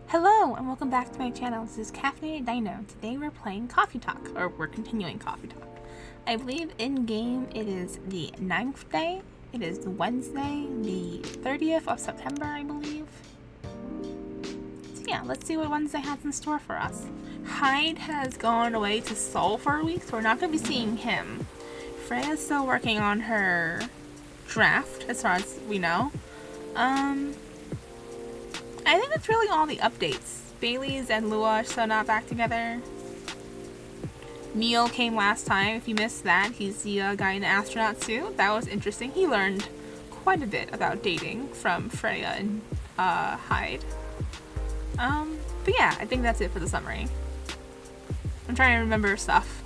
Hello and welcome back to my channel. This is Caffeinated Dino. Today we're playing Coffee Talk, or we're continuing Coffee Talk. I believe in game it is the 9th day. It is Wednesday, the 30th of September, I believe. So yeah, let's see what Wednesday has in store for us. Hyde has gone away to Seoul for a week, so we're not going to be seeing him. Freya's still working on her draft, as far as we know. I think that's really all the updates. Bailey's and Lua are still not back together. Neil came last time. If you missed that, he's the guy in the astronaut suit. That was interesting. He learned quite a bit about dating from Freya and Hyde. But yeah, I think that's it for the summary. I'm trying to remember stuff.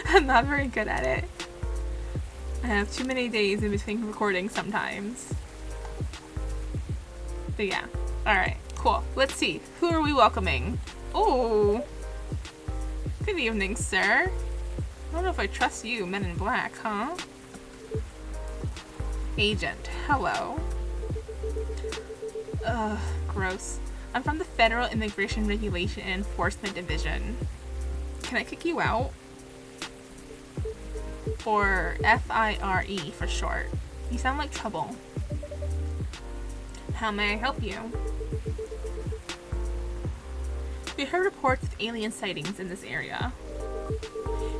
I'm not very good at it. I have too many days in between recordings sometimes. But yeah. Alright, cool. Let's see. Who are we welcoming? Oh. Good evening, sir. I don't know if I trust you, Men in Black, huh? Agent. Hello. Ugh, gross. I'm from the Federal Immigration Regulation and Enforcement Division. Can I kick you out? Or FIRE for short. You sound like trouble. How may I help you? We heard reports of alien sightings in this area.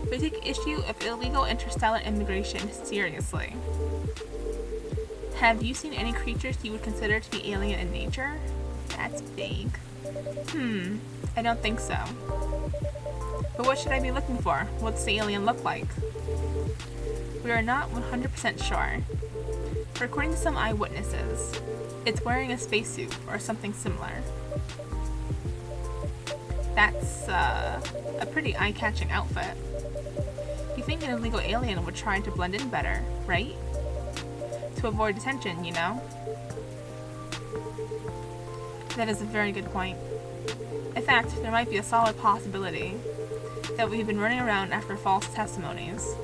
We take issue of illegal interstellar immigration seriously. Have you seen any creatures you would consider to be alien in nature? That's vague. I don't think so. But what should I be looking for? What's the alien look like? We are not 100% sure. But according to some eyewitnesses, it's wearing a spacesuit or something similar. That's a pretty eye-catching outfit. You think an illegal alien would try to blend in better, right? To avoid detention, you know? That is a very good point. In fact, there might be a solid possibility that we've been running around after false testimonies.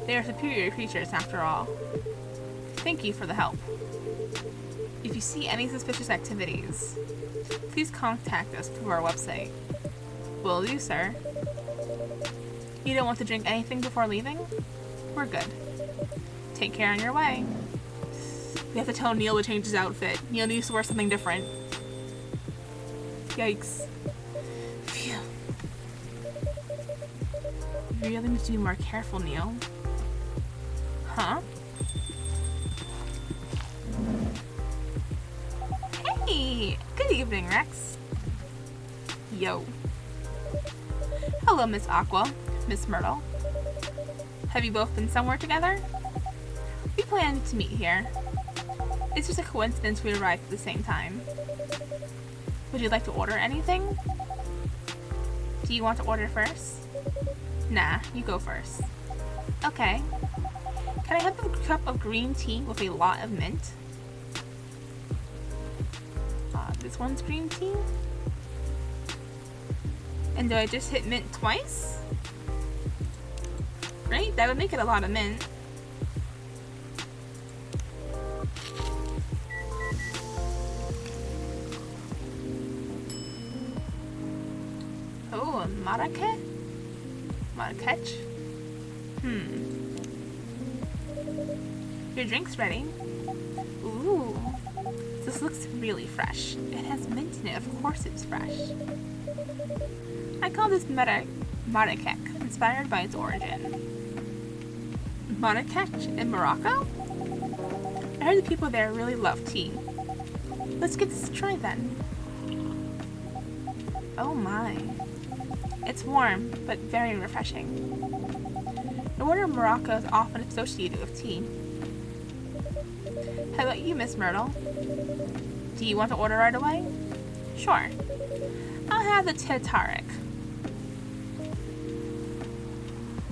They are superior creatures after all. Thank you for the help. If you see any suspicious activities, please contact us through our website. Will do, sir. You don't want to drink anything before leaving? We're good. Take care on your way. We have to tell Neil to change his outfit. Neil needs to wear something different. Yikes. Phew. You really need to be more careful, Neil. Huh? Hey! Good evening, Rex. Yo. Hello, Miss Aqua, Miss Myrtle. Have you both been somewhere together? We planned to meet here. It's just a coincidence we arrived at the same time. Would you like to order anything? Do you want to order first? Nah, you go first. Okay. Can I have a cup of green tea with a lot of mint? This one's green tea? And do I just hit mint twice? Right? That would make it a lot of mint. Oh, a marake? Marakech? Your drink's ready. Ooh. This looks really fresh. It has mint in it, of course it's fresh. I call this Marrakech, inspired by its origin. Marrakech in Morocco? I heard the people there really love tea. Let's give this a try then. Oh my. It's warm, but very refreshing. No wonder Morocco is often associated with tea. How about you, Miss Myrtle? Do you want to order right away? Sure. I'll have the Tetarik.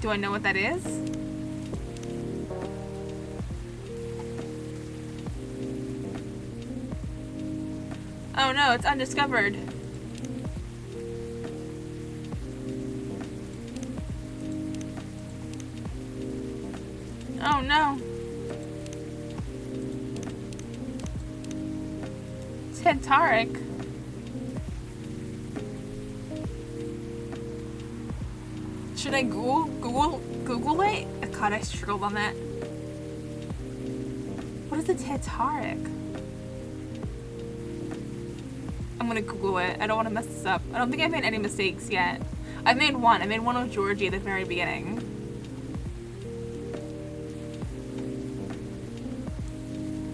Do I know what that is? Oh no, it's undiscovered. Oh no. Tetarik? Did I Google it? God, I struggled on that. What is a Tetaric? I'm gonna Google it. I don't want to mess this up. I don't think I've made any mistakes yet. I've made one. I made one with Georgie at the very beginning.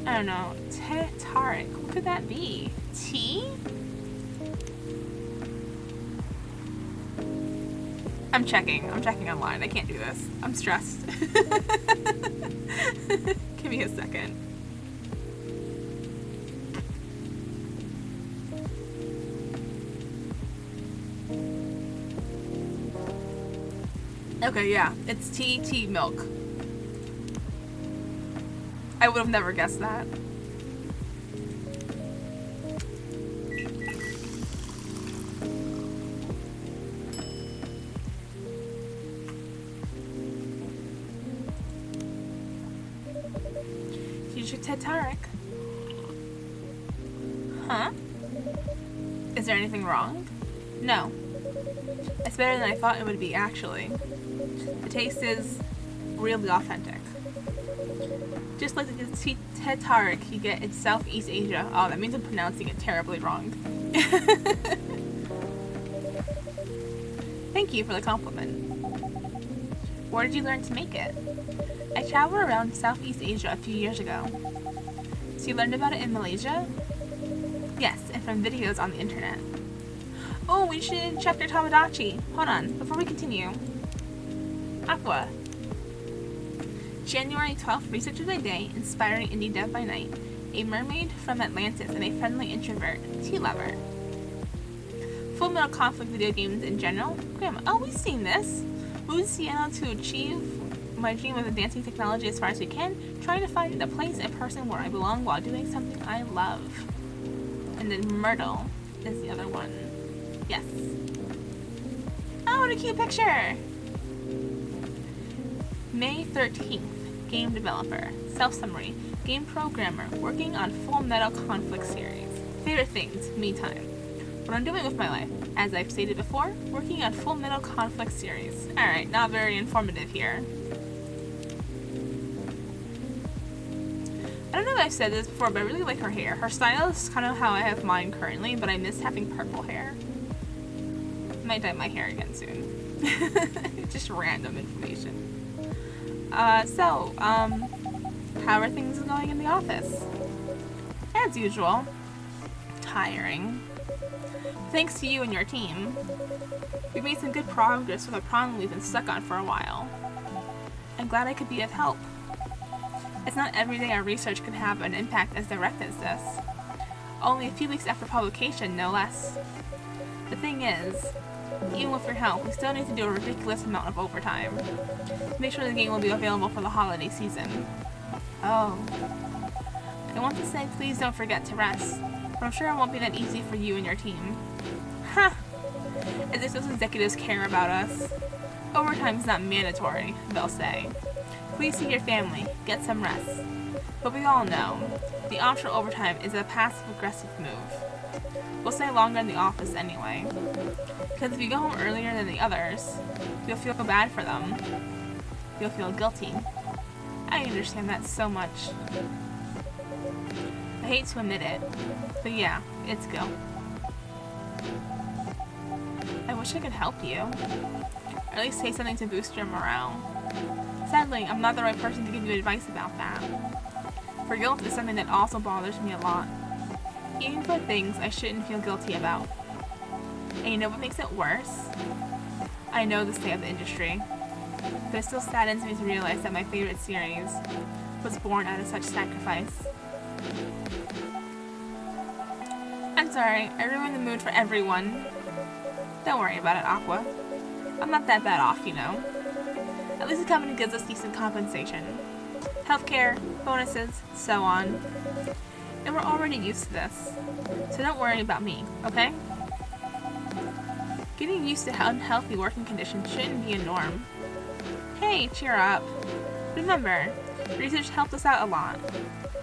I don't know. Tetaric. What could that be? Tea? I'm checking. I'm checking online. I can't do this. I'm stressed. Give me a second. Okay, yeah. It's tea milk. I would have never guessed that. Use your Tetaric. Huh? Is there anything wrong? No. It's better than I thought it would be, actually. The taste is really authentic. Just like the Tetaric you get in Southeast Asia. Oh, that means I'm pronouncing it terribly wrong. Thank you for the compliment. Where did you learn to make it? I traveled around Southeast Asia a few years ago. So you learned about it in Malaysia? Yes, and from videos on the internet. Oh, we should check their Tamagotchi. Hold on, before we continue. Aqua. January 12th, Researcher by Day, Inspiring Indie Dev by Night. A mermaid from Atlantis and a friendly introvert. Tea lover. Full Metal Conflict video games in general. Grandma. Oh, we've seen this. Moved to Seattle to achieve my dream of advancing technology as far as we can. Trying to find a place and person where I belong while doing something I love. And then Myrtle is the other one. Yes. Oh, what a cute picture! May 13th, game developer. Self-summary, game programmer, working on Full Metal Conflict series. Favorite things, me time. What I'm doing with my life, as I've stated before, working on Full Metal Conflict series. Alright, not very informative here. I don't know if I've said this before, but I really like her hair. Her style is kind of how I have mine currently, but I miss having purple hair. I might dye my hair again soon. Just random information. How are things going in the office? As usual. Tiring. Thanks to you and your team. We've made some good progress with a problem we've been stuck on for a while. I'm glad I could be of help. It's not every day our research can have an impact as direct as this. Only a few weeks after publication, no less. The thing is, even with your help, we still need to do a ridiculous amount of overtime to make sure the game will be available for the holiday season. Oh. I want to say please don't forget to rest, but I'm sure it won't be that easy for you and your team. Huh! As if those executives care about us. Overtime's not mandatory, they'll say. Please see your family, get some rest. But we all know, the optional overtime is a passive-aggressive move. We'll stay longer in the office anyway. Because if you go home earlier than the others, you'll feel bad for them. You'll feel guilty. I understand that so much. I hate to admit it, but yeah, it's guilt. I wish I could help you. Or at least say something to boost your morale. Sadly, I'm not the right person to give you advice about that. For guilt is something that also bothers me a lot. Even for things I shouldn't feel guilty about. And you know what makes it worse? I know the state of the industry, but it still saddens me to realize that my favorite series was born out of such sacrifice. I'm sorry, I ruined the mood for everyone. Don't worry about it, Aqua. I'm not that bad off, you know. At least the company gives us decent compensation. Healthcare, bonuses, so on. And we're already used to this. So don't worry about me, okay? Getting used to unhealthy working conditions shouldn't be a norm. Hey, cheer up. Remember, research helped us out a lot.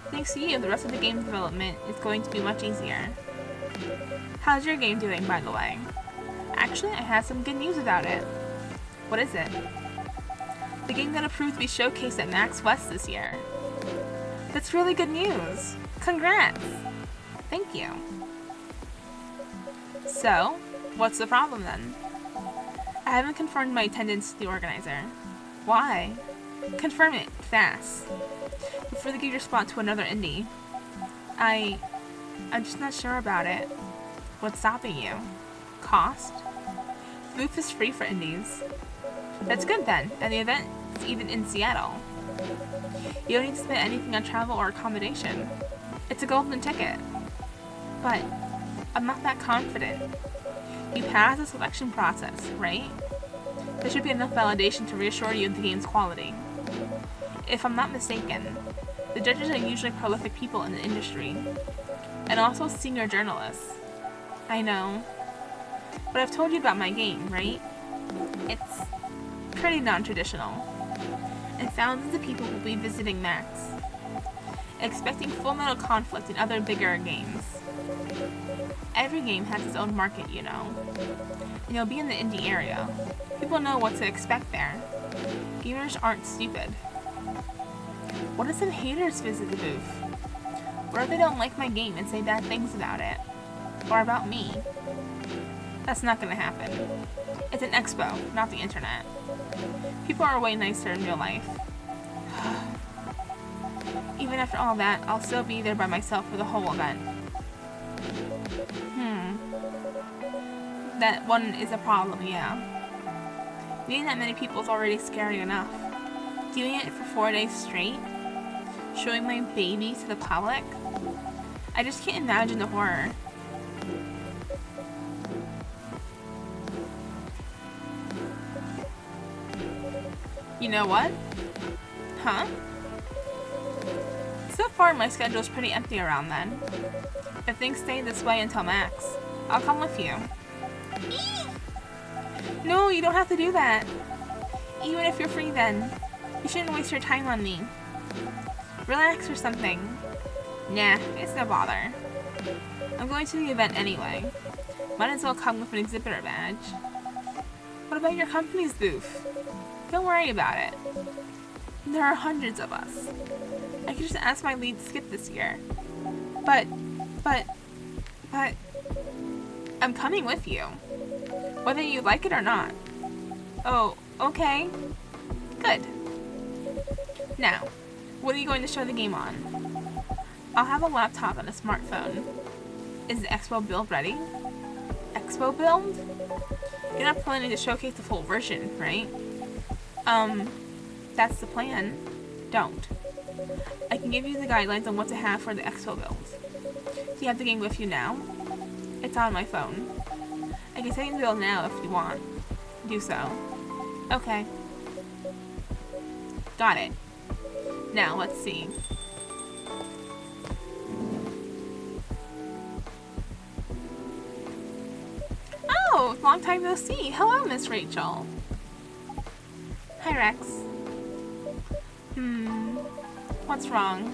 Thanks to you, the rest of the game development is going to be much easier. How's your game doing, by the way? Actually, I have some good news about it. What is it? The game got approved to be showcased at Max West this year. That's really good news. Congrats! Thank you. So, what's the problem then? I haven't confirmed my attendance to the organizer. Why? Confirm it, fast. Before they give your spot to another indie. I'm just not sure about it. What's stopping you? Cost? The booth is free for indies. That's good then, and the event is even in Seattle. You don't need to spend anything on travel or accommodation. It's a golden ticket. But I'm not that confident. You passed the selection process, right? There should be enough validation to reassure you of the game's quality. If I'm not mistaken, the judges are usually prolific people in the industry, and also senior journalists. I know. But I've told you about my game, right? It's pretty non-traditional, and thousands of people will be visiting Max, expecting Full Metal Conflict and other bigger games. Every game has its own market, you know. And you'll be in the indie area. People know what to expect there. Gamers aren't stupid. What if some haters visit the booth? What if they don't like my game and say bad things about it? Or about me? That's not gonna happen. It's an expo, not the internet. People are way nicer in real life. Even after all that, I'll still be there by myself for the whole event. That one is a problem, yeah. Meeting that many people is already scary enough. Doing it for 4 days straight? Showing my baby to the public? I just can't imagine the horror. You know what? Huh? So far, my schedule's pretty empty around then. If things stay this way until Max, I'll come with you. No, you don't have to do that. Even if you're free then, you shouldn't waste your time on me. Relax or something. Nah, it's no bother. I'm going to the event anyway. Might as well come with an exhibitor badge. What about your company's booth? Don't worry about it. There are hundreds of us. I could just ask my lead to skip this year. But, I'm coming with you. Whether you like it or not. Oh, okay. Good. Now, what are you going to show the game on? I'll have a laptop and a smartphone. Is the Expo build ready? Expo build? You're not planning to showcase the full version, right? That's the plan. Don't. I can give you the guidelines on what to have for the Expo build. Do you have the game with you now? It's on my phone. I can send you the build now if you want. Do so. Okay. Got it. Now, let's see. Oh, long time no see. Hello, Miss Rachel. Hi, Rex. What's wrong?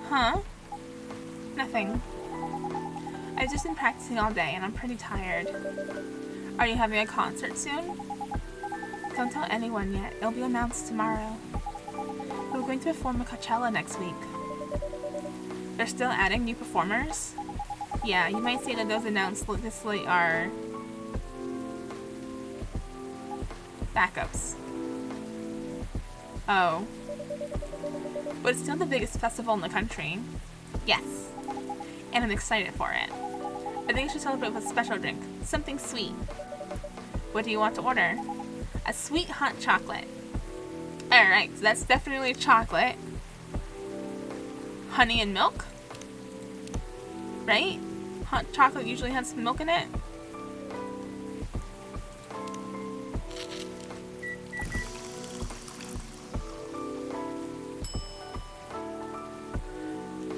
Huh? Nothing. I've just been practicing all day and I'm pretty tired. Are you having a concert soon? Don't tell anyone yet. It'll be announced tomorrow. We're going to perform at Coachella next week. They're still adding new performers? Yeah, you might say that those announced this late are backups. Oh. But it's still the biggest festival in the country. Yes. And I'm excited for it. I think I should celebrate with a special drink. Something sweet. What do you want to order? A sweet hot chocolate. Alright, so that's definitely chocolate. Honey and milk? Right? Hot chocolate usually has some milk in it.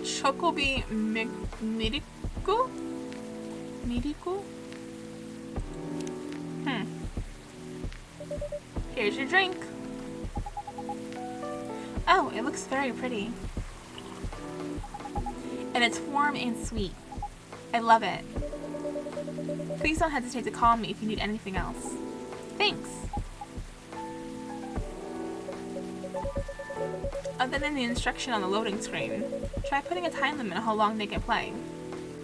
Chocobi Miriku? Miriku? Here's your drink. Oh, it looks very pretty. And it's warm and sweet. I love it. Please don't hesitate to call me if you need anything else. Thanks! Other than the instruction on the loading screen, try putting a time limit on how long they can play.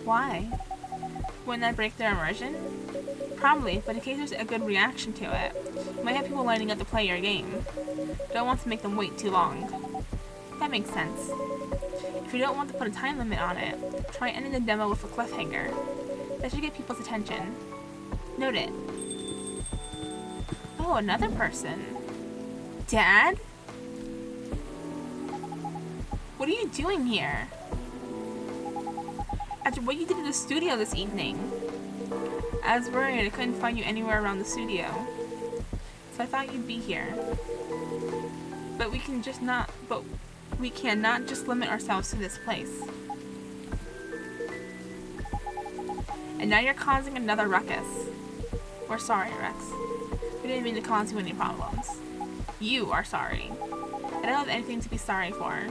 Why? Wouldn't that break their immersion? Probably, but in case there's a good reaction to it, you might have people lining up to play your game. Don't want to make them wait too long. That makes sense. If you don't want to put a time limit on it, try ending the demo with a cliffhanger. That should get people's attention. Note it. Oh, another person. Dad? What are you doing here? After what you did in the studio this evening. I was worried I couldn't find you anywhere around the studio. So I thought you'd be here. But we cannot just limit ourselves to this place. And now you're causing another ruckus. We're sorry, Rex. We didn't mean to cause you any problems. You are sorry. I don't have anything to be sorry for.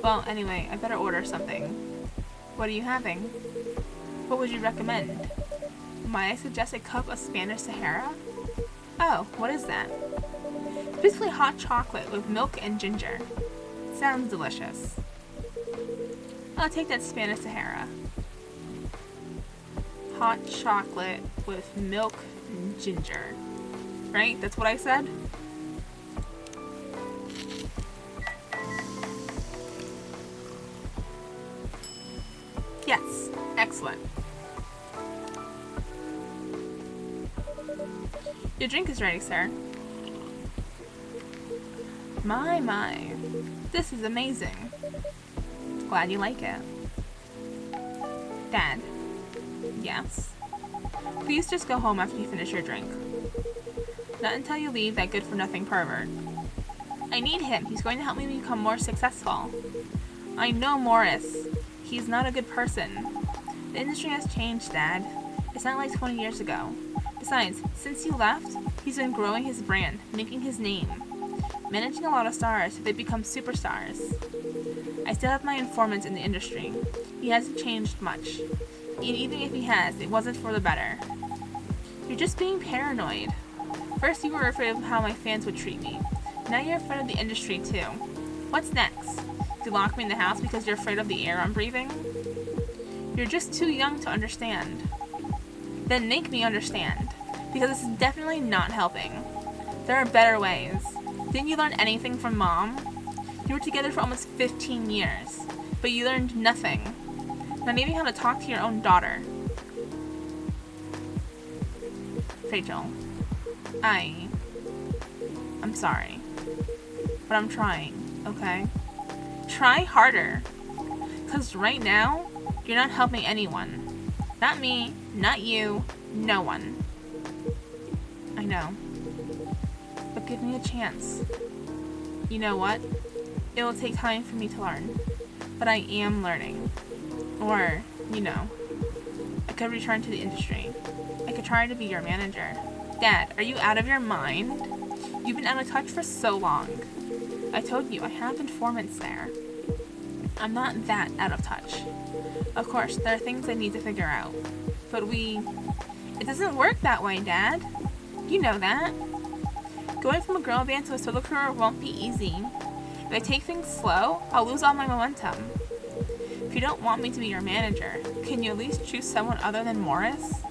Well, anyway, I better order something. What are you having? What would you recommend? Might I suggest a cup of Spanish Sahara? Oh, what is that? Basically hot chocolate with milk and ginger. Sounds delicious. I'll take that Spanish Sahara. Hot chocolate with milk and ginger. Right? That's what I said? Yes. Excellent. Your drink is ready, sir. My. This is amazing. Glad you like it. Dad. Yes? Please just go home after you finish your drink. Not until you leave that good-for-nothing pervert. I need him. He's going to help me become more successful. I know Morris. He's not a good person. The industry has changed, Dad. It's not like 20 years ago. Besides, since you left, he's been growing his brand, making his name. Managing a lot of stars so they become superstars. I still have my informants in the industry. He hasn't changed much. And even if he has, it wasn't for the better. You're just being paranoid. First you were afraid of how my fans would treat me. Now you're afraid of the industry too. What's next? You lock me in the house because you're afraid of the air I'm breathing? You're just too young to understand. Then make me understand. Because this is definitely not helping. There are better ways. Didn't you learn anything from Mom? You were together for almost 15 years. But you learned nothing. Not even how to talk to your own daughter. Rachel. I'm sorry. But I'm trying, okay? Try harder. Because right now, you're not helping anyone. Not me, not you, no one. I know. But give me a chance. You know what? It will take time for me to learn. But I am learning. Or, I could return to the industry. I could try to be your manager. Dad, are you out of your mind? You've been out of touch for so long. I told you, I have informants there. I'm not that out of touch. Of course, there are things I need to figure out. But it doesn't work that way, Dad. You know that. Going from a girl band to a solo career won't be easy. If I take things slow, I'll lose all my momentum. If you don't want me to be your manager, can you at least choose someone other than Morris?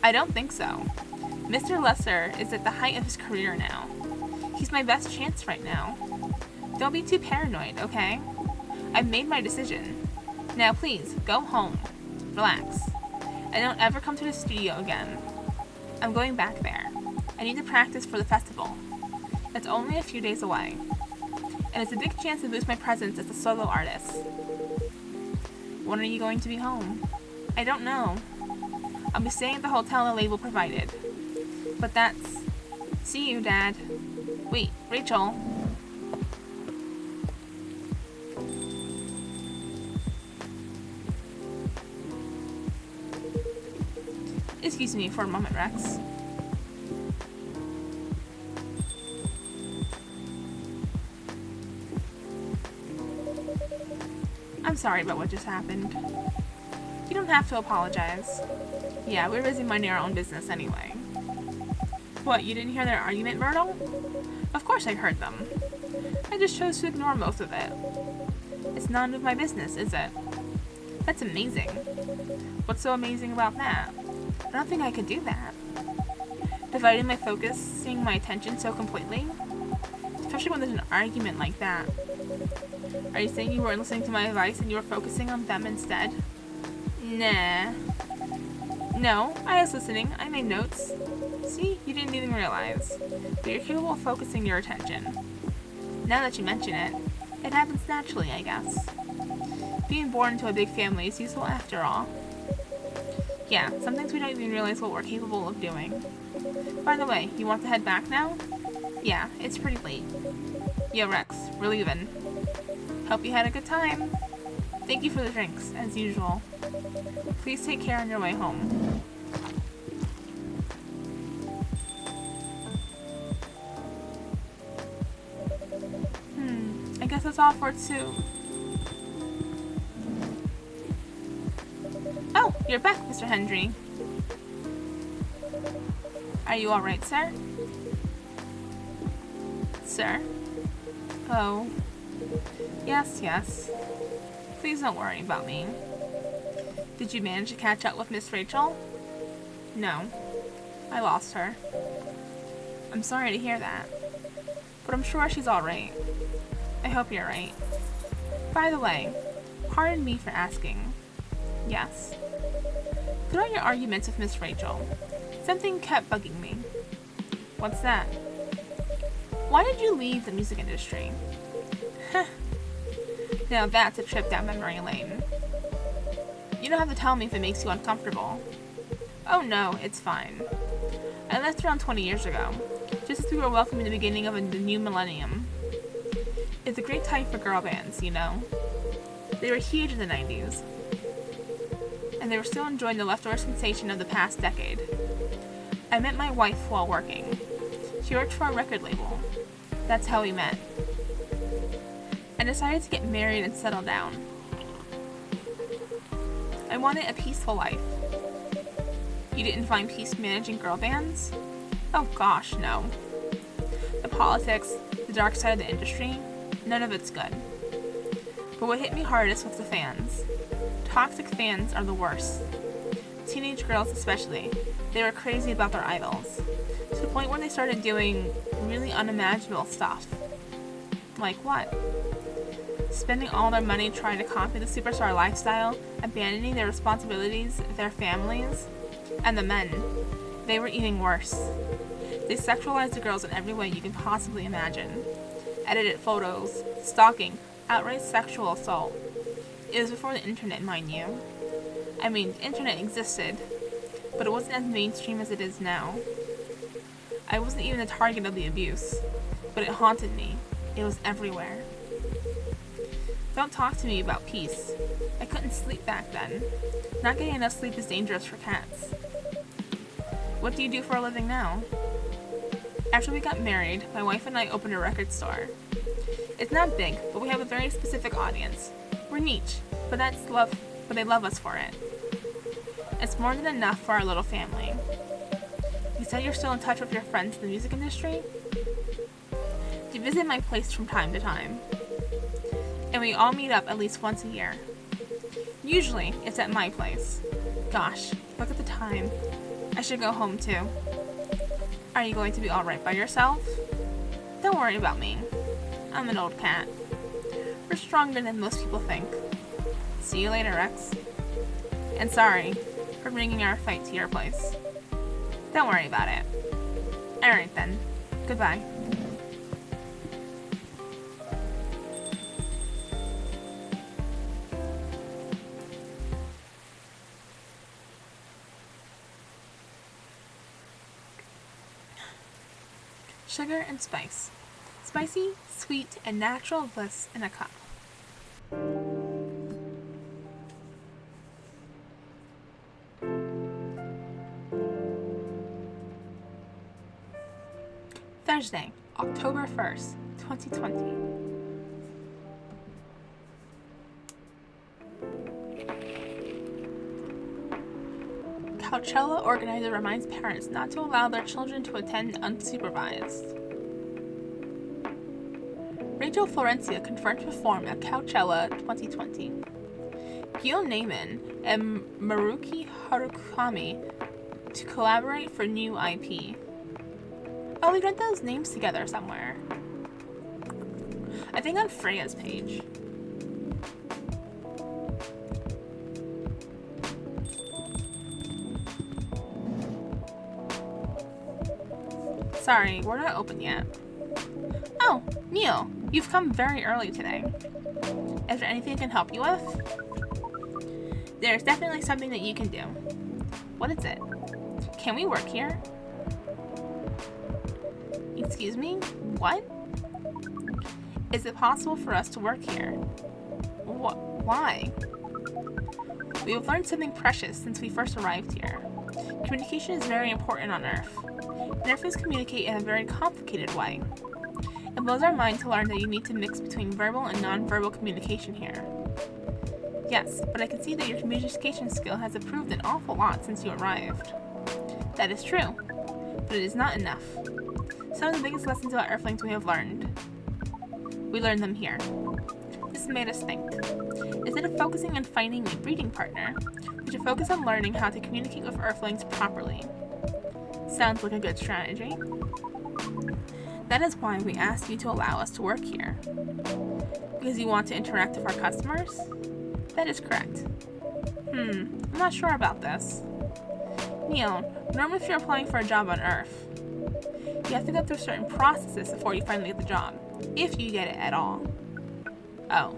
I don't think so. Mr. Lesser is at the height of his career now. He's my best chance right now. Don't be too paranoid, okay? I've made my decision. Now please, go home. Relax. And don't ever come to the studio again. I'm going back there. I need to practice for the festival. It's only a few days away. And it's a big chance to boost my presence as a solo artist. When are you going to be home? I don't know. I'll be staying at the hotel the label provided. But that's... See you, Dad. Wait, Rachel. Excuse me for a moment, Rex. I'm sorry about what just happened. You don't have to apologize. Yeah, we're busy minding our own business anyway. What, you didn't hear their argument, Myrtle? Of course I heard them. I just chose to ignore most of it. It's none of my business, is it? That's amazing. What's so amazing about that? I don't think I could do that. Dividing my focus, seeing my attention so completely? Especially when there's an argument like that. Are you saying you weren't listening to my advice and you were focusing on them instead? Nah. No, I was listening. I made notes. See, you didn't even realize. But you're capable of focusing your attention. Now that you mention it, it happens naturally, I guess. Being born into a big family is useful after all. Yeah, some things we don't even realize what we're capable of doing. By the way, you want to head back now? Yeah, it's pretty late. Yo, Rex, we're leaving. Hope you had a good time. Thank you for the drinks, as usual. Please take care on your way home. I guess that's all for 2. Oh, you're back, Mr. Hendry. Are you alright, sir? Sir? Oh. Yes. Please don't worry about me. Did you manage to catch up with Miss Rachel? No. I lost her. I'm sorry to hear that. But I'm sure she's alright. I hope you're right. By the way, pardon me for asking. Yes. Throughout your arguments with Miss Rachel, something kept bugging me. What's that? Why did you leave the music industry? Now that's a trip down memory lane. You don't have to tell me if it makes you uncomfortable. Oh no, it's fine. I left around 20 years ago, just as we were welcoming the beginning of the new millennium. It's a great time for girl bands, you know. They were huge in the 90s. And they were still enjoying the leftover sensation of the past decade. I met my wife while working. She worked for a record label. That's how we met. I decided to get married and settle down. I wanted a peaceful life. You didn't find peace managing girl bands? Oh gosh, no. The politics, the dark side of the industry, none of it's good. But what hit me hardest was the fans. Toxic fans are the worst. Teenage girls especially. They were crazy about their idols. To the point where they started doing really unimaginable stuff. Like what? Spending all their money trying to copy the superstar lifestyle, abandoning their responsibilities, their families, and the men. They were even worse. They sexualized the girls in every way you can possibly imagine. Edited photos, stalking, outright sexual assault. It was before the internet, mind you. I mean, the internet existed, but it wasn't as mainstream as it is now. I wasn't even the target of the abuse, but it haunted me. It was everywhere. Don't talk to me about peace. I couldn't sleep back then. Not getting enough sleep is dangerous for cats. What do you do for a living now? After we got married, my wife and I opened a record store. It's not big, but we have a very specific audience. We're niche, but they love us for it. It's more than enough for our little family. You said you're still in touch with your friends in the music industry? You visit my place from time to time. And we all meet up at least once a year. Usually, it's at my place. Gosh, look at the time. I should go home too. Are you going to be alright by yourself? Don't worry about me. I'm an old cat. We're stronger than most people think. See you later, Rex. And sorry for bringing our fight to your place. Don't worry about it. Alright then. Goodbye. Sugar and spice. Spicy, sweet, and natural bliss in a cup. Thursday, October 1st, 2020. Coachella organizer reminds parents not to allow their children to attend unsupervised. Rachel Florencia confirmed to perform at Coachella 2020. Gil Naiman and Maruki Harukami to collaborate for new IP. Oh, we read those names together somewhere. I think on Freya's page. Sorry, we're not open yet. Oh, Neil, you've come very early today. Is there anything I can help you with? There's definitely something that you can do. What is it? Can we work here? Excuse me? What? Is it possible for us to work here? Why? We have learned something precious since we first arrived here. Communication is very important on Earth. Nerfers communicate in a very complicated way. It blows our mind to learn that you need to mix between verbal and non-verbal communication here. Yes, but I can see that your communication skill has improved an awful lot since you arrived. That is true, but it is not enough. Some of the biggest lessons about Earthlings we have learned. We learned them here. This made us think. Instead of focusing on finding a breeding partner, we should focus on learning how to communicate with Earthlings properly. Sounds like a good strategy. That is why we asked you to allow us to work here. Because you want to interact with our customers? That is correct. I'm not sure about this. Neil, normally if you're applying for a job on Earth, you have to go through certain processes before you finally get the job, if you get it at all. Oh.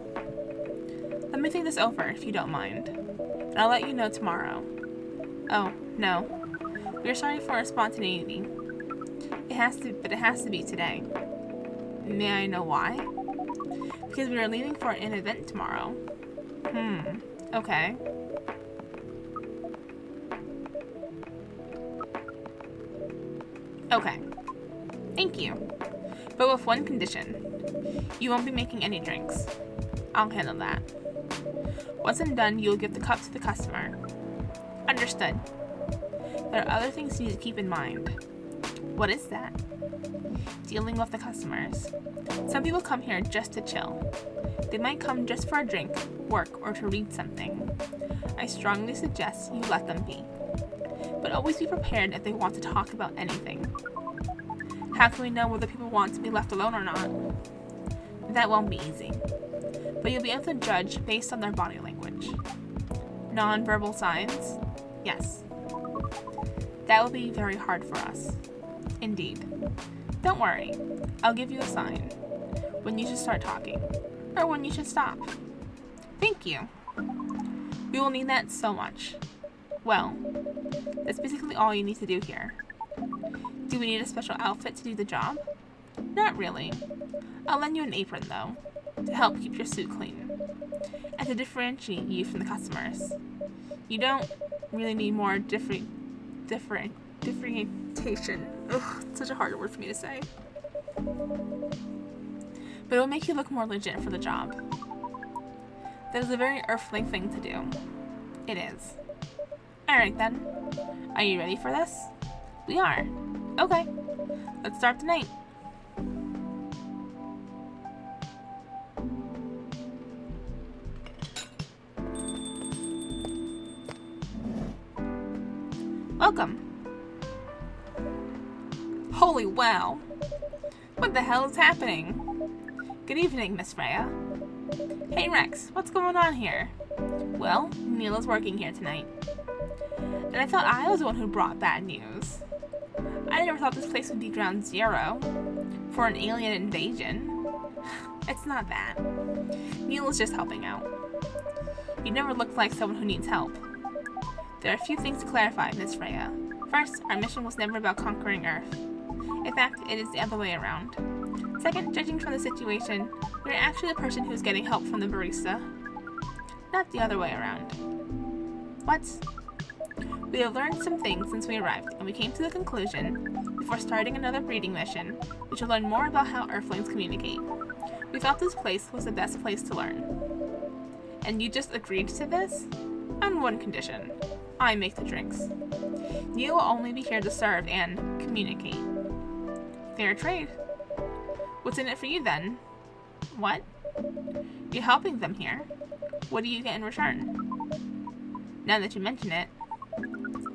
Let me think this over, if you don't mind. And I'll let you know tomorrow. Oh, no. We are sorry for our spontaneity. It has to be today. May I know why? Because we are leaving for an event tomorrow. Okay. Okay. Thank you. But with one condition. You won't be making any drinks. I'll handle that. Once I'm done, you'll give the cup to the customer. Understood. There are other things you need to keep in mind. What is that? Dealing with the customers. Some people come here just to chill. They might come just for a drink, work, or to read something. I strongly suggest you let them be. But always be prepared if they want to talk about anything. How can we know whether people want to be left alone or not? That won't be easy. But you'll be able to judge based on their body language. Non-verbal signs? Yes. That will be very hard for us. Indeed. Don't worry. I'll give you a sign. When you should start talking. Or when you should stop. Thank you. We will need that so much. Well, that's basically all you need to do here. Do we need a special outfit to do the job? Not really. I'll lend you an apron though, to help keep your suit clean. And to differentiate you from the customers. You don't really need more differentiation. Ugh, it's such a hard word for me to say. But it will make you look more legit for the job. That is a very Earthling thing to do. It is. Alright then. Are you ready for this? We are. Okay. Let's start the night. Welcome. Holy wow. What the hell is happening? Good evening, Miss Freya. Hey Rex, what's going on here? Well, Neil is working here tonight. And I thought I was the one who brought bad news. I never thought this place would be ground zero for an alien invasion. It's not that. Neil is just helping out. You never looked like someone who needs help. There are a few things to clarify, Miss Freya. First, our mission was never about conquering Earth. In fact, it is the other way around. Second, judging from the situation, we are actually the person who is getting help from the barista. Not the other way around. What? We have learned some things since we arrived, and we came to the conclusion, before starting another breeding mission, we should learn more about how Earthlings communicate. We thought this place was the best place to learn. And you just agreed to this? On one condition. I make the drinks. Neil will only be here to serve and communicate. Fair trade. What's in it for you then? What? You're helping them here. What do you get in return? Now that you mention it,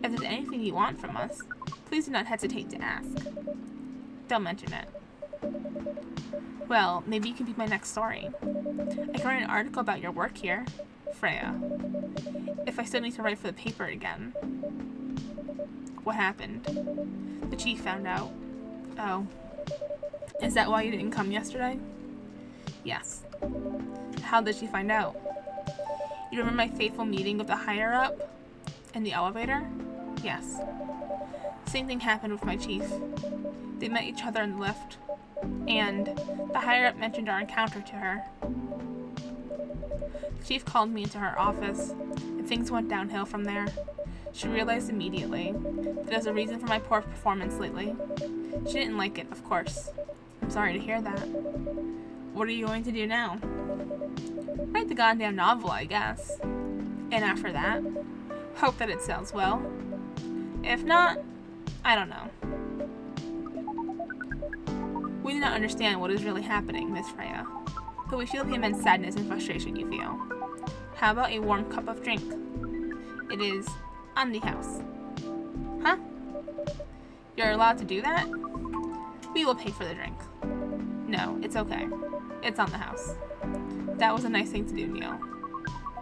if there's anything you want from us, please do not hesitate to ask. Don't mention it. Well, maybe you can be my next story. I can write an article about your work here, Freya. If I still need to write for the paper again. What happened? The chief found out. Oh. Is that why you didn't come yesterday? Yes. How did she find out? You remember my fateful meeting with the higher-up? In the elevator? Yes. Same thing happened with my chief. They met each other in the lift, and the higher-up mentioned our encounter to her. The chief called me into her office, and things went downhill from there. She realized immediately that there was a reason for my poor performance lately. She didn't like it, of course. I'm sorry to hear that. What are you going to do now? Write the goddamn novel, I guess. And after that, hope that it sells well. If not, I don't know. We do not understand what is really happening, Miss Freya, but we feel the immense sadness and frustration you feel. How about a warm cup of drink? It is on the house. Huh? You're allowed to do that? We will pay for the drink. No, it's okay. It's on the house. That was a nice thing to do, Neil.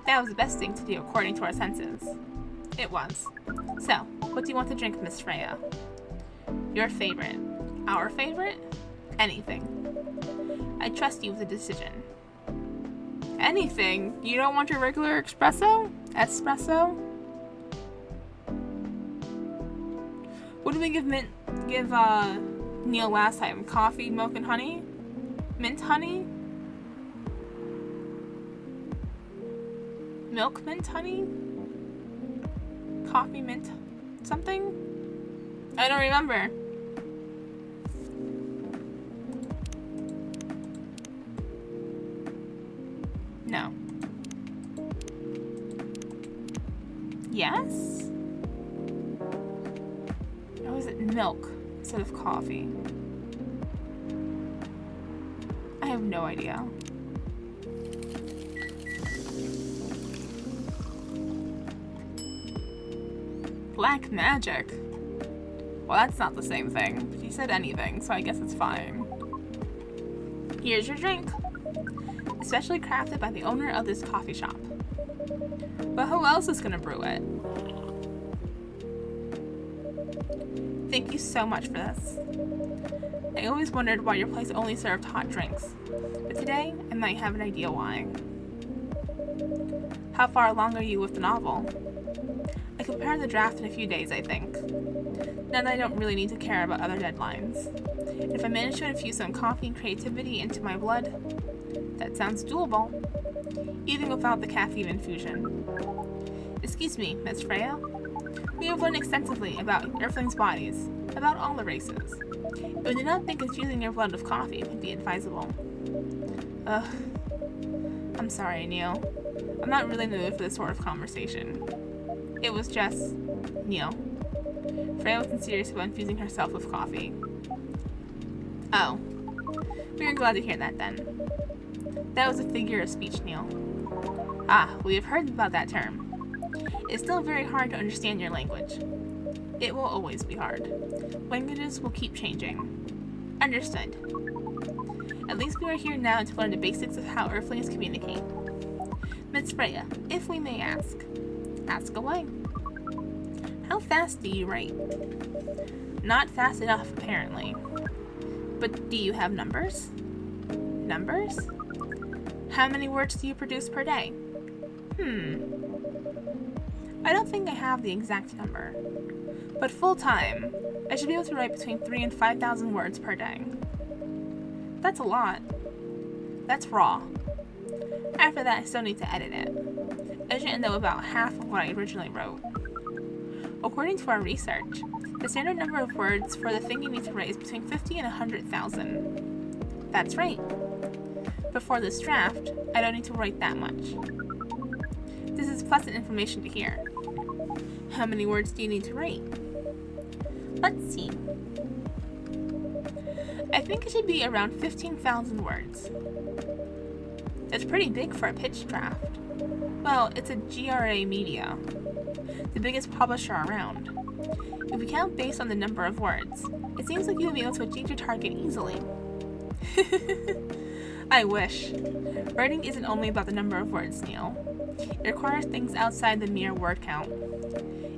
That was the best thing to do according to our senses. It was. So, what do you want to drink, Miss Freya? Your favorite. Our favorite? Anything. I trust you with the decision. Anything? You don't want your regular espresso? Espresso? What did we give Neil last time? Coffee, milk, and honey? Mint honey? Milk, mint, honey? Coffee, mint, something? I don't remember. No. Yes? Or was it milk instead of coffee? I have no idea. Black magic? Well, that's not the same thing. She said anything, so I guess it's fine. Here's your drink. Especially crafted by the owner of this coffee shop. But who else is gonna brew it? Thank you so much for this. I always wondered why your place only served hot drinks, but today I might have an idea why. How far along are you with the novel? I can prepare the draft in a few days, I think. Now that I don't really need to care about other deadlines. If I manage to infuse some coffee and creativity into my blood, that sounds doable, even without the caffeine infusion. Excuse me, Miss Freya. We have learned extensively about Earthlings' bodies, about all the races. And we do not think infusing your blood with coffee would be advisable. Ugh. I'm sorry, Neil. I'm not really in the mood for this sort of conversation. It was just Neil. Freya wasn't serious about infusing herself with coffee. Oh. We are glad to hear that then. That was a figure of speech, Neil. Ah, we have heard about that term. It's still very hard to understand your language. It will always be hard. Languages will keep changing. Understood. At least we are here now to learn the basics of how Earthlings communicate. Miss Freya, if we may ask. Ask away. How fast do you write? Not fast enough, apparently. But do you have numbers? Numbers? How many words do you produce per day? I don't think I have the exact number. But full-time, I should be able to write between 3,000 and 5,000 words per day. That's a lot. That's raw. After that, I still need to edit it. I should know about half of what I originally wrote. According to our research, the standard number of words for the thing you need to write is between 50 and 100,000. That's right. But for this draft, I don't need to write that much. This is pleasant information to hear. How many words do you need to write? Let's see. I think it should be around 15,000 words. That's pretty big for a pitch draft. Well, it's a GRA Media, the biggest publisher around. If we count based on the number of words, it seems like you would be able to achieve your target easily. I wish. Writing isn't only about the number of words, Neil. It requires things outside the mere word count.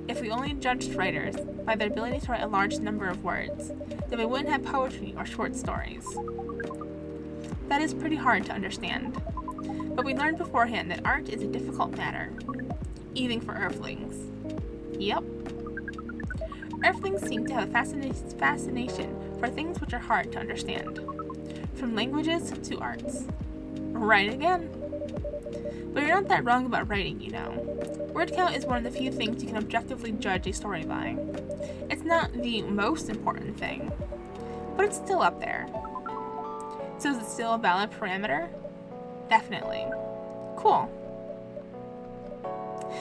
If we only judged writers by their ability to write a large number of words, then we wouldn't have poetry or short stories. That is pretty hard to understand. But we learned beforehand that art is a difficult matter, even for Earthlings. Yep. Earthlings seem to have a fascination for things which are hard to understand, from languages to arts. Right again. But you're not that wrong about writing, you know. Word count is one of the few things you can objectively judge a story by. It's not the most important thing, but it's still up there. So is it still a valid parameter? Definitely. Cool.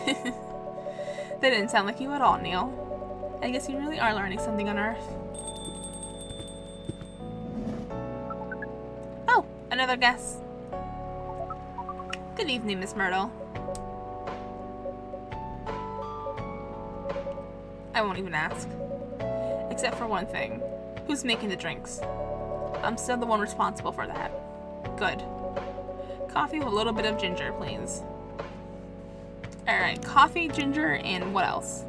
That didn't sound like you at all, Neil. I guess you really are learning something on Earth. Oh, another guess. Good evening, Miss Myrtle. I won't even ask. Except for one thing. Who's making the drinks? I'm still the one responsible for that. Good. Coffee with a little bit of ginger, please. Alright, coffee, ginger, and what else?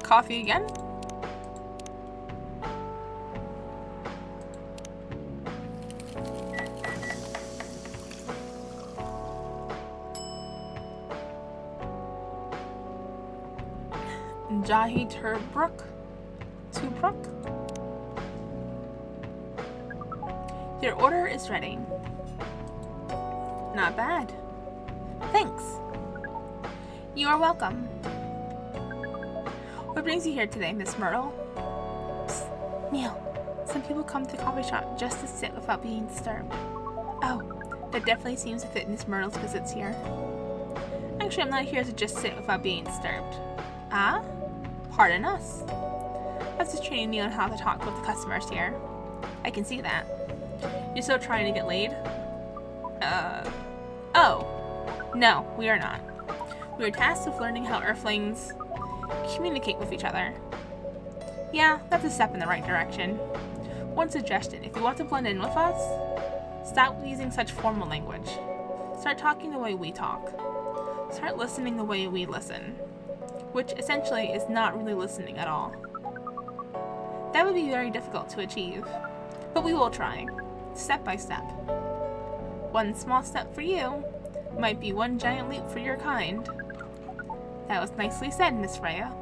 Coffee again? Jahi Turbrook? Your order is ready. Not bad. Thanks. You are welcome. What brings you here today, Miss Myrtle? Psst, Neil. Some people come to the coffee shop just to sit without being disturbed. Oh, that definitely seems to fit Miss Myrtle's visits here. Actually, I'm not here to just sit without being disturbed. Ah? Pardon us. I was just training Neil on how to talk with the customers here. I can see that. You're still trying to get laid? Oh. No, we are not. We are tasked with learning how Earthlings communicate with each other. Yeah, that's a step in the right direction. One suggestion, if you want to blend in with us, stop using such formal language. Start talking the way we talk. Start listening the way we listen. Which essentially is not really listening at all. That would be very difficult to achieve, but we will try, step by step. One small step for you might be one giant leap for your kind. That was nicely said, Miss Freya.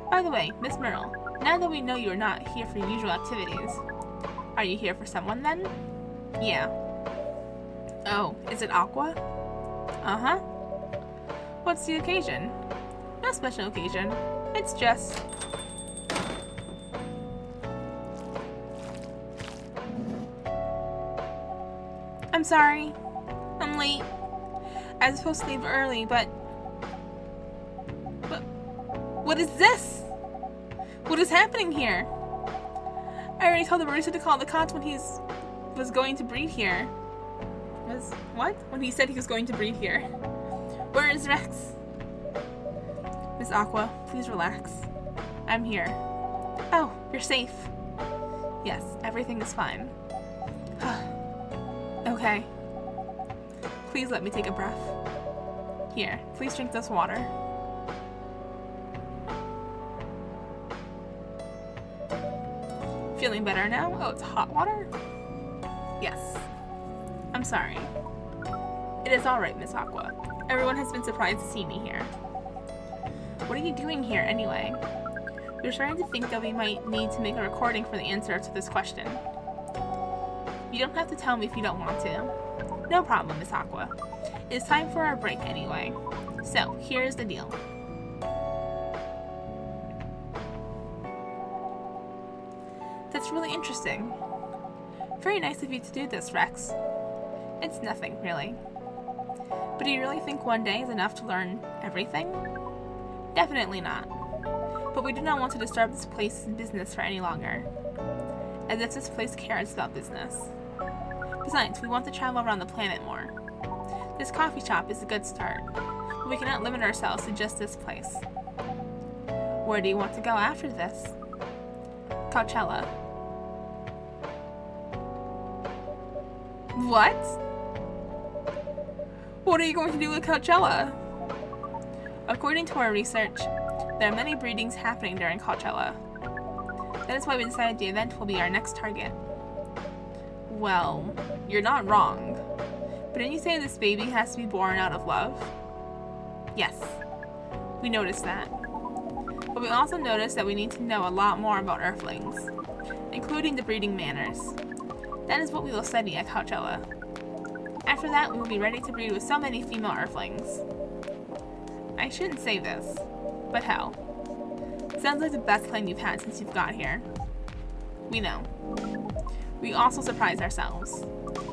By the way, Miss Myrtle, now that we know you are not here for your usual activities, are you here for someone then? Yeah. Oh, is it Aqua? Uh-huh. What's the occasion? No special occasion. It's just... I'm sorry. I'm late. I was supposed to leave early, but... What is this? What is happening here? I already told the barista to call the cops when he was going to breed here. What? When he said he was going to breed here. Where is Rex? Miss Aqua, please relax. I'm here. Oh, you're safe. Yes, everything is fine. Okay. Please let me take a breath. Here, please drink this water. Feeling better now? Oh, it's hot water? Yes. I'm sorry. It is alright, Miss Aqua. Everyone has been surprised to see me here. What are you doing here, anyway? We're starting to think that we might need to make a recording for the answer to this question. You don't have to tell me if you don't want to. No problem, Miss Aqua. It's time for our break anyway. So, here's the deal. That's really interesting. Very nice of you to do this, Rex. It's nothing, really. But do you really think one day is enough to learn everything? Definitely not. But we do not want to disturb this place's business for any longer. As if this place cares about business. Besides, we want to travel around the planet more. This coffee shop is a good start, but we cannot limit ourselves to just this place. Where do you want to go after this? Coachella. What? What are you going to do with Coachella? According to our research, there are many breedings happening during Coachella. That is why we decided the event will be our next target. Well, you're not wrong. But didn't you say this baby has to be born out of love? Yes, we noticed that. But we also noticed that we need to know a lot more about Earthlings, including the breeding manners. That is what we will study at Coachella. After that, we will be ready to breed with so many female Earthlings. I shouldn't say this, but hell. Sounds like the best plan you've had since you've got here. We know. We also surprised ourselves.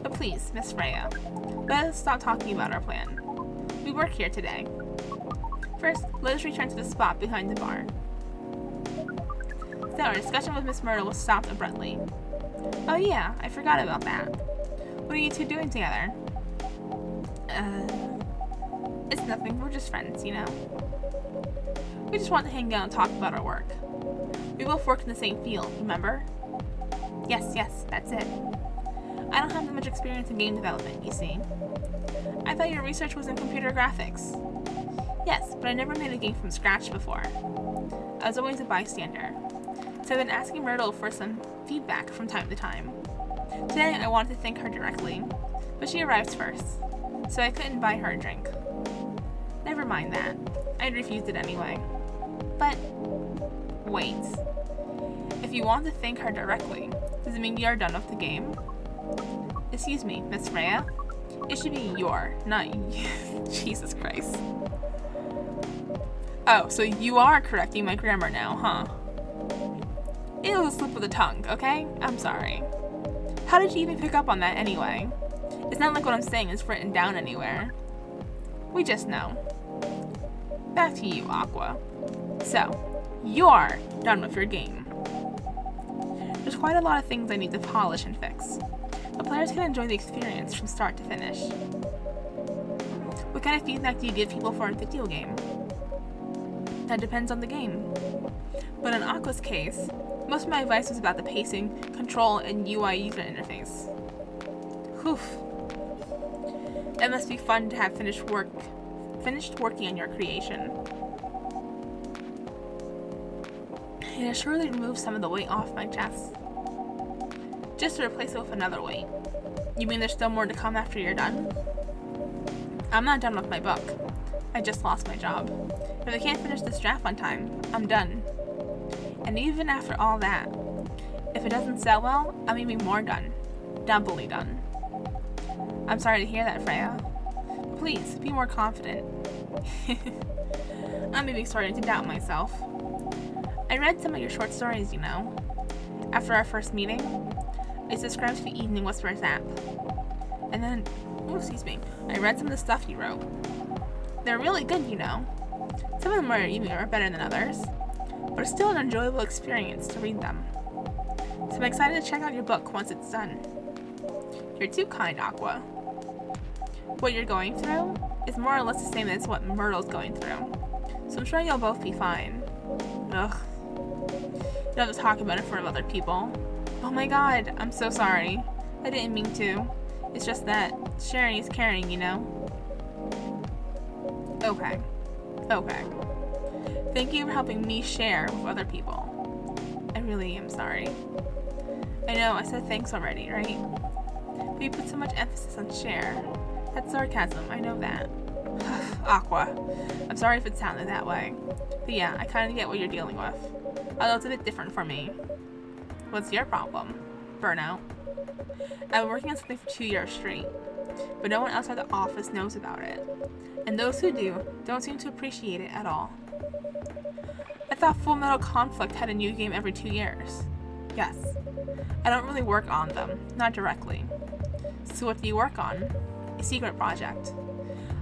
But please, Miss Freya, let us stop talking about our plan. We work here today. First, let us return to the spot behind the bar. So our discussion with Miss Myrtle was stopped abruptly. Oh yeah, I forgot about that. What are you two doing together? It's nothing, we're just friends, you know? We just want to hang out and talk about our work. We both work in the same field, remember? Yes, that's it. I don't have that much experience in game development, you see. I thought your research was in computer graphics. Yes, but I never made a game from scratch before. I was always a bystander. So I've been asking Myrtle for some feedback from time to time. Today I wanted to thank her directly, but she arrived first, so I couldn't buy her a drink. Never mind that. I'd refused it anyway. But, wait. If you want to thank her directly, does it mean you're done with the game? Excuse me, Miss Freya? It should be your, not you. Jesus Christ. Oh, so you are correcting my grammar now, huh? It was a slip of the tongue, okay? I'm sorry. How did you even pick up on that anyway? It's not like what I'm saying is written down anywhere. We just know. Back to you, Aqua. So, you're done with your game. There's quite a lot of things I need to polish and fix, but players can enjoy the experience from start to finish. What kind of feedback do you give people for a video game? That depends on the game. But in Aqua's case, most of my advice was about the pacing, control, and UI user interface. Whew. It must be fun to have finished working on your creation. It has surely removed some of the weight off my chest. Just to replace it with another weight. You mean there's still more to come after you're done? I'm not done with my book. I just lost my job. If I can't finish this draft on time, I'm done. And even after all that, if it doesn't sell well, I'm even more done. Doubly done. I'm sorry to hear that, Freya. Please, be more confident. I'm even starting to doubt myself. I read some of your short stories, you know. After our first meeting, I subscribed to the Evening Whispers app. And then, I read some of the stuff you wrote. They're really good, you know. Some of them are better than others, but it's still an enjoyable experience to read them. So I'm excited to check out your book once it's done. You're too kind, Aqua. What you're going through is more or less the same as what Myrtle's going through, so I'm sure you'll both be fine. Ugh. You don't have to talk about it in front of other people. Oh my god, I'm so sorry. I didn't mean to. It's just that sharing is caring, you know? Okay. Thank you for helping me share with other people. I really am sorry. I know, I said thanks already, right? But you put so much emphasis on share. That's sarcasm, I know that. Aqua. I'm sorry if it sounded that way. But yeah, I kinda get what you're dealing with. Although it's a bit different for me. What's your problem? Burnout. I've been working on something for 2 years straight, but no one outside the office knows about it. And those who do, don't seem to appreciate it at all. I thought Full Metal Conflict had a new game every 2 years. Yes. I don't really work on them, not directly. So what do you work on? a secret project.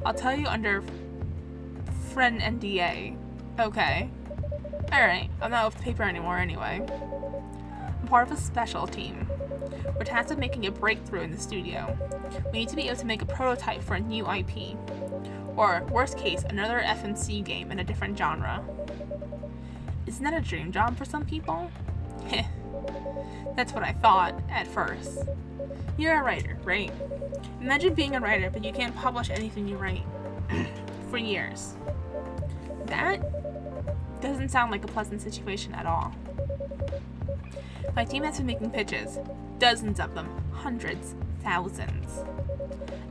I'll tell you under friend NDA. Okay. Alright, I'm not with the paper anymore anyway. I'm part of a special team. We're tasked with making a breakthrough in the studio. We need to be able to make a prototype for a new IP. Or, worst case, another FNC game in a different genre. Isn't that a dream job for some people? Heh. That's what I thought, at first. You're a writer, right? Imagine being a writer, but you can't publish anything you write. For years. That doesn't sound like a pleasant situation at all. My team has been making pitches. Dozens of them. Hundreds. Thousands.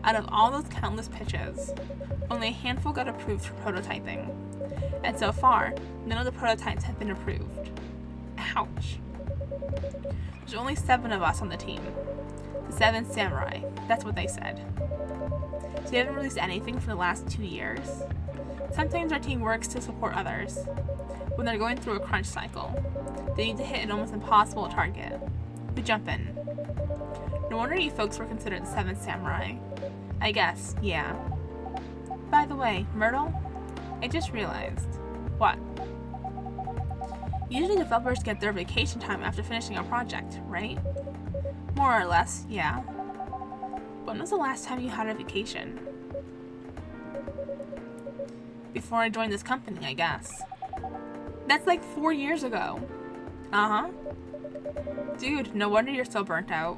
Out of all those countless pitches, only a handful got approved for prototyping. And so far, none of the prototypes have been approved. Ouch. There's only 7 of us on the team. The 7 samurai. That's what they said. So they haven't released anything for the last 2 years. Sometimes our team works to support others. When they're going through a crunch cycle, they need to hit an almost impossible target. We jump in. No wonder you folks were considered the 7th samurai. I guess, yeah. By the way, Myrtle, I just realized. What? Usually developers get their vacation time after finishing a project, right? More or less, yeah. When was the last time you had a vacation? Before I joined this company, I guess. That's like 4 years ago. Uh-huh. Dude, no wonder you're so burnt out.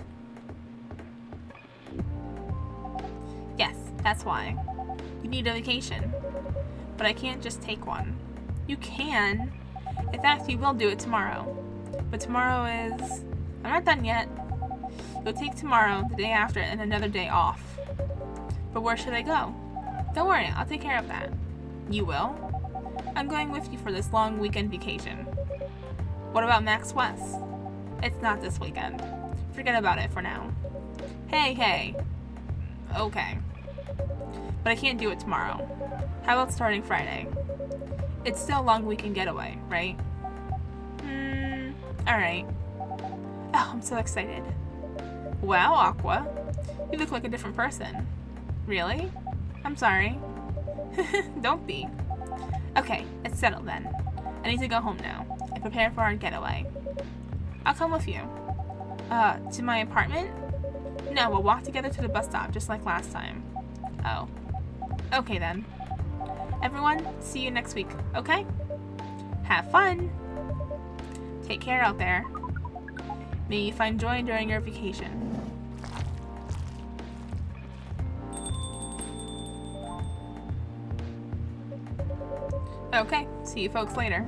Yes, that's why. You need a vacation. But I can't just take one. You can. In fact, you will do it tomorrow. But tomorrow is... I'm not done yet. You'll take tomorrow, the day after, and another day off. But where should I go? Don't worry, I'll take care of that. You will? I'm going with you for this long weekend vacation. What about Max West? It's not this weekend. Forget about it for now. Hey. Okay. But I can't do it tomorrow. How about starting Friday? It's still a long weekend getaway, right? Alright. Oh, I'm so excited. Wow, Aqua. You look like a different person. Really? I'm sorry. Don't be. Okay, it's settled then. I need to go home now and prepare for our getaway. I'll come with you. To my apartment? No, we'll walk together to the bus stop just like last time. Oh. Okay then. Everyone, see you next week, okay? Have fun! Take care out there. May you find joy during your vacation. Okay, see you folks later.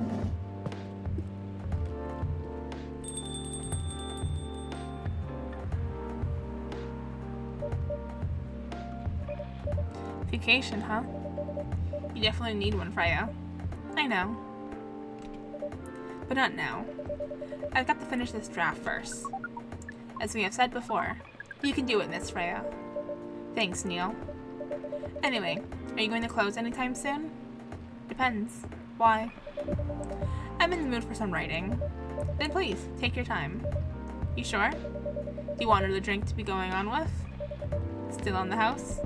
Vacation, huh? You definitely need one, Freya. I know. But not now. I've got to finish this draft first. As we have said before, you can do it, Miss Freya. Thanks, Neil. Anyway, are you going to close anytime soon? Depends. Why? I'm in the mood for some writing. Then please, take your time. You sure? Do you want another drink to be going on with? Still on the house?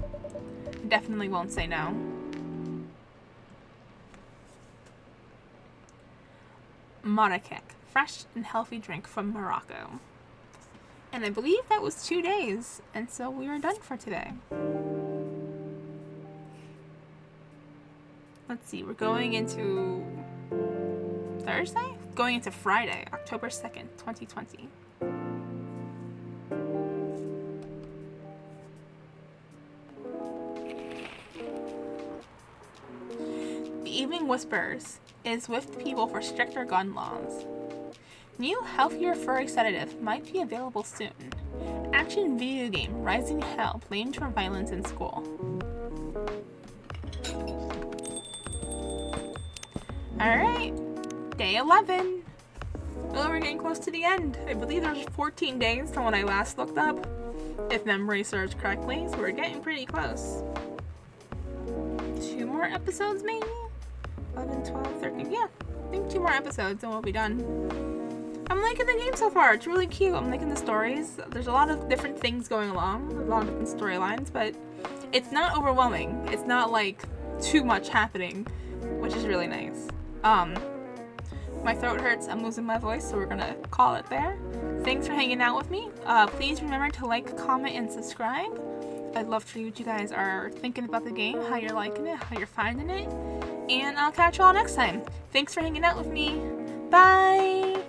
Definitely won't say no. Marrakech, fresh and healthy drink from Morocco. And I believe that was 2 days, and so we are done for today. Let's see, we're going into Thursday? Going into Friday, October 2nd, 2020. The Evening Whispers is with people for stricter gun laws. New, healthier furry sedative might be available soon. Action video game Rising Hell blamed for violence in school. Alright, day 11. Well, we're getting close to the end. I believe there's 14 days from when I last looked up, if memory serves correctly, so we're getting pretty close. 2 more episodes maybe? 11, 12, 13, yeah. I think 2 more episodes and we'll be done. I'm liking the game so far. It's really cute. I'm liking the stories. There's a lot of different things going along, a lot of different storylines, but it's not overwhelming. It's not like too much happening, which is really nice. My throat hurts. I'm losing my voice, so we're gonna call it there. Thanks for hanging out with me. Please remember to like, comment, and subscribe. I'd love to hear what you guys are thinking about the game, how you're liking it, how you're finding it, and I'll catch you all next time. Thanks for hanging out with me. Bye!